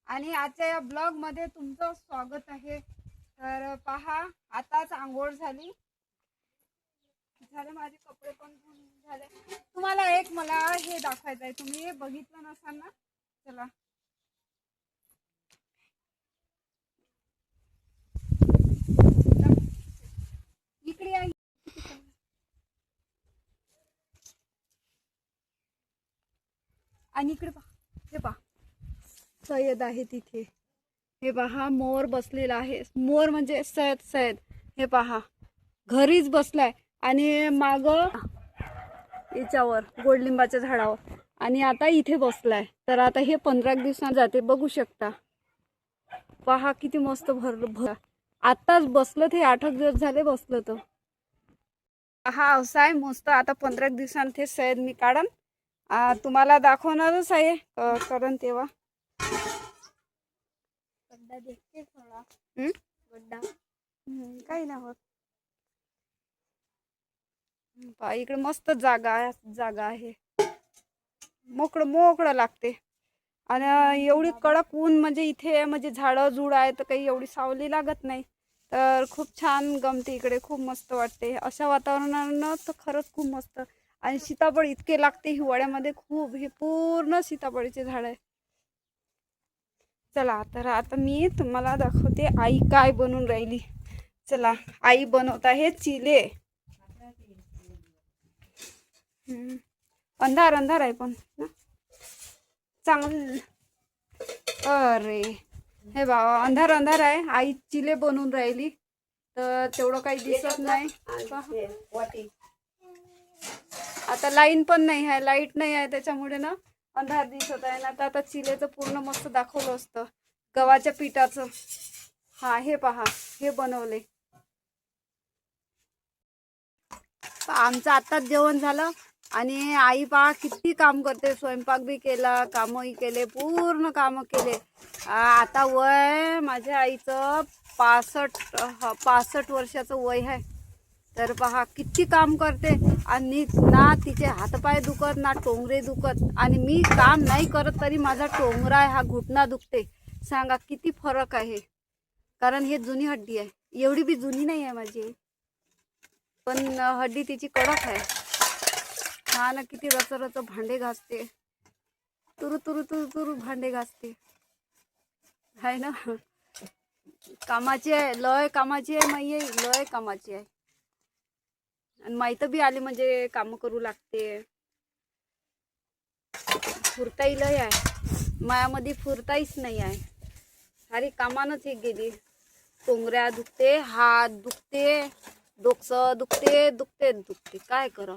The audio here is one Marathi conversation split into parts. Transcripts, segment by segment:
आणि आजच्या या ब्लॉग मध्ये तुमचं स्वागत आहे। तर पहा, आताच आंघोळ झाली, माझे कपडे पण धुवून झाले। तुम्हाला एक मला हे दाखवायचं आहे, तुम्ही बघितलं नसाल ना, चला इकडे या। आणि इकडे पहा, हे पहा सय्यद आहे तिथे, हे पहा मोर बसलेला आहे। मोर म्हणजे सय्यद हे पहा घरीच बसलाय आणि माग याच्यावर गोडलिंबाच्या झाडावर, आणि आता इथे बसलाय। तर आता हे 15 दिवसांनी जाते, बघू शकता। पहा किती मस्त भर आताच बसलं, ते 8 दिवस झाले बसलं। तो हा अवसाय मस्त। आता 15 दिवसांनी ते सय्यद मी काढन, तुम्हाला दाखवणारच आहे कारण तेव्हा गड्डा देखते थोडा गड्डा काही नाही होत। इकडे मस्त जागा आहे, मोकळं लागते। आणि एवढी कडक ऊन, म्हणजे इथे म्हणजे झाडं झुड आहे तर काही एवढी सावली लागत नाही। तर खूप छान गमते इकडे, खूप मस्त वाटते अशा वातावरणानं। तर खरंच खूप मस्त। आणि सीताफळ इतके लागते हिवाळ्यामध्ये खूप, हे पूर्ण सीताफळीचे झाड आहे। चला तर आता मी तुम्हाला दाखवते आई काय बनवून राहिली। चला, आई बनवत आहे चिले। अंधार आहे पण चांगलं। अरे हे बाबा अंधार आहे, आई चिले बनवून राहिली तर तेवढं काही दिसत नाही। आता लाईन पण नाही आहे, लाईट नाही आहे, त्याच्यामुळे ना अंधार दिसत आहे ना। तर आता चिलेचं पूर्ण मस्त दाखवलं असतं गव्हाच्या पिठाचं। हा हे पहा, हे बनवले। आमचं आताच जेवण झालं आणि आई पहा किती काम करते, स्वयंपाक बी केला, कामही केले, पूर्ण काम केले। आता वय माझ्या आईचं 65 वर्षाचं वय आहे। तर पहा किती काम करते, आणि ना तिचे हातपाय दुखत ना टोंगरे दुखत। आणि मी काम नाही करत तरी माझा टोंगरा हा घुटना दुखते। सांगा किती फरक आहे, कारण हे जुनी हड्डी आहे। एवढी बी जुनी नाही आहे माझी, पण हड्डी तिची कडक आहे। हा ना, किती रच भांडे घासते, तुरु भांडे घासते आहे ना। कामाची आहे, लय कामाची आहे, माई लय कामाची आहे। आणि माहित बी आली म्हणजे काम करू लागते। फुरताई लय आहे मायामध्ये, फुरताईच नाही आहे, सारी कामानच हे गेली। टोंगऱ्या दुखते, हात दुखते, डोकं दुखते, काय करा।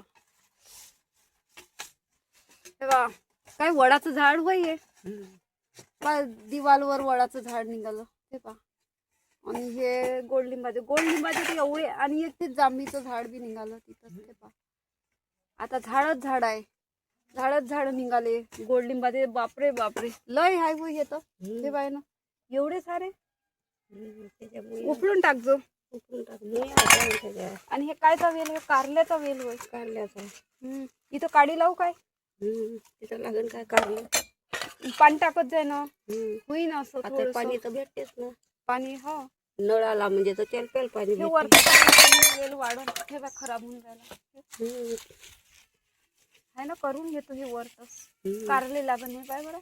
तेव्हा काय वडाचं झाड होय, दिवालवर वडाचं झाड निघालं ते पहा। आणि हे गोडलिंबाचे ते एवढे, आणि एक ते जांभळीचं झाड बी निघालं तिथं ते पहा। आता झाडच झाड निघाले गोडलिंबाचे। बापरे लय हाय हो येतं ते बाय ना, एवढे सारे उपळून टाकजो। आणि हे कायचा वेल आहे, कारल्याचा वेल होय, कारल्याचा। इथं काडी लावू काय, तिथं लागेल काय कारलं, पाणी टाकत जाय ना, होई ना असं थोडं पाणी तर भेटतेच ना, पाणी हो नळाला, म्हणजे तर तेल पेल पाणी। हे वरती वेल वाढून हे बा खराब होऊन राहिला आहे ना, करून घेतो हे वरच कारले लागण। हे काय बरं,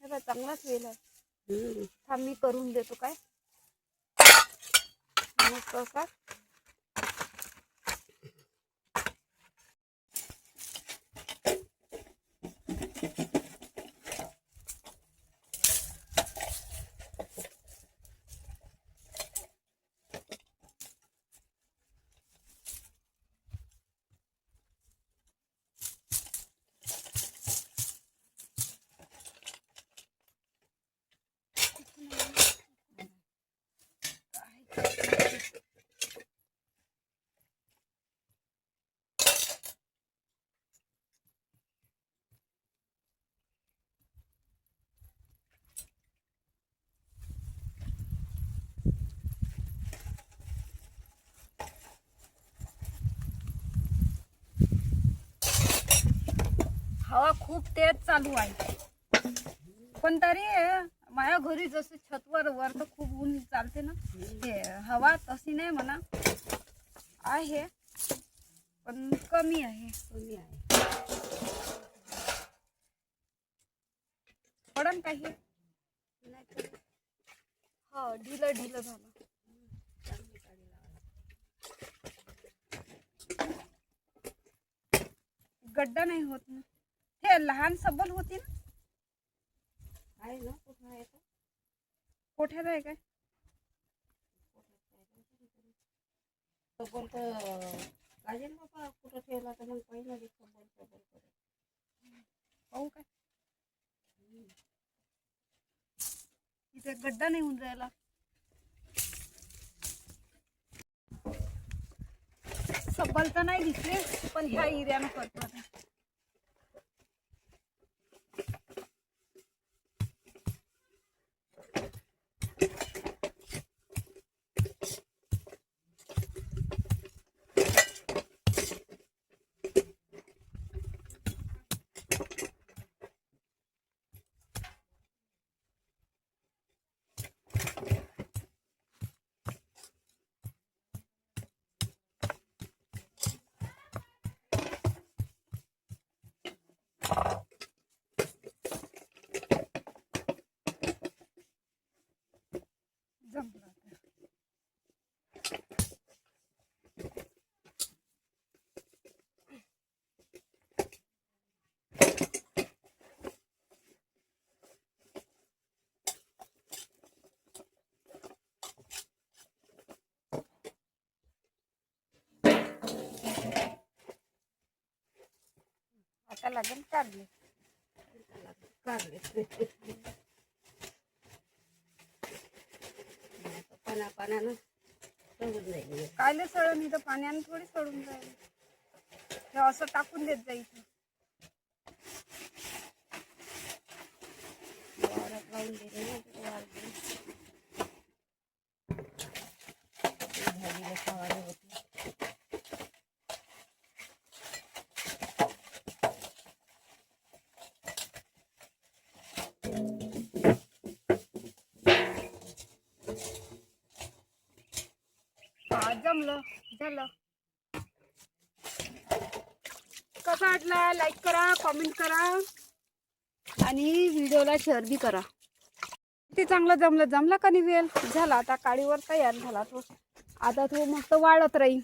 हे बा चांगलाच वेल आहे, थांब मी करून देतो काय मस्त का। हवा खूप तेज चालू आहे। पण तरी माझ्या घरी जसं छतवर वर तर खूप ऊन चालते ना, हे हवा तशी नाही म्हणा, आहे पण कमी आहे. पडन काही हा ढिलं ढिलं झालं. गड्डा नाही होत ना, हे लहान सबल होती ना. आहे ना, कुठं आहे? कोठ्यात आहे काय? सबल तर लागेल बाबा, कुठं ठेवला तर मग पहिला सबल पाहू काय इथे गड्डा नाही होऊन राहिला. सबल तर नाही दिसले, पण ह्या एरियानं करतो आता. जमलं आता. आता लागेल कारले. पाण्यानं सडून जाईल. कायले सडून, इथं पाण्याने थोडी सडून जाईल. हे असं टाकून देत जाईल. वावरात लावून दिले ना, भाजीला खावायला होती. जमलं झालं. कसा वाटला लाईक करा, कमेंट करा आणि व्हिडिओला शेअर बी करा. ते चांगलं जमला का नाही वेल झाला. आता काळीवर तयार झाला तो. आता तो मस्त वाढत राहील.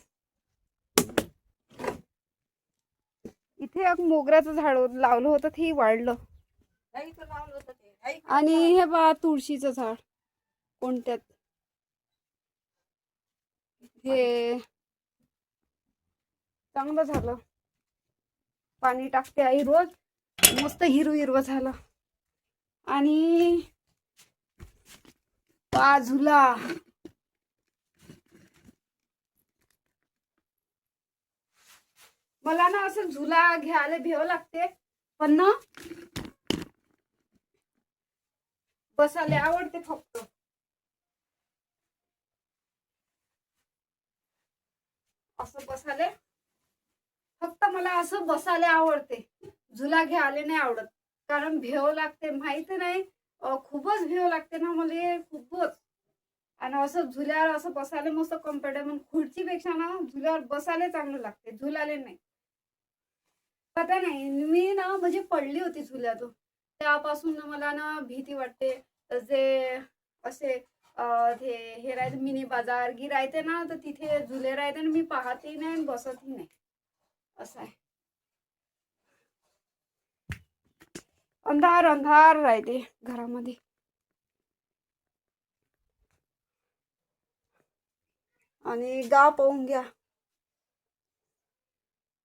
इथे एक मोगऱ्याचं झाड लावलं होतं, ते वाढलं. आणि हे बा तुळशीचं झाड कोणत्यात हे चांगलं झालं. पाणी टाकते आई रोज, मस्त हिरवं झालं. आणि बाजूला मला ना असं झुला घ्यायला भेव लागते, पण ना बसायला आवडते. फक्त असं बसायला, फक्त मला असं बसायला आवडते. झुला घ्यायला नाही आवडत, कारण भेव लागते. माहिती नाही, खूपच भेव लागते ना मला, खूपच. आणि असं झुल्यावर असं बसायला मस्त कम्फर्टेबल, खुर्चीपेक्षा ना झुल्यावर बसायला चांगलं लागते, झुलाले नाही. पता नाही, मी ना म्हणजे पडली होती झुल्यातून, त्यापासून मला ना भीती वाटते. जे असे हे राहते मिनी बाजार गी राहते ना, तर तिथे झुले राहते ना, मी पाहतही नाही आणि बसतही नाही. असं आहे, अंधार अंधार राहते घरामध्ये. आणि गाव पाहून घ्या,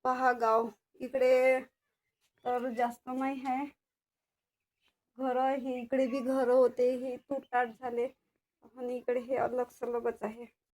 पहा गाव. इकडे तर जास्त नाही आहे घर. हे इकडे बी घर होते, हे तुटताट झाले. आणि इकडे हे अलग सलगच आहे.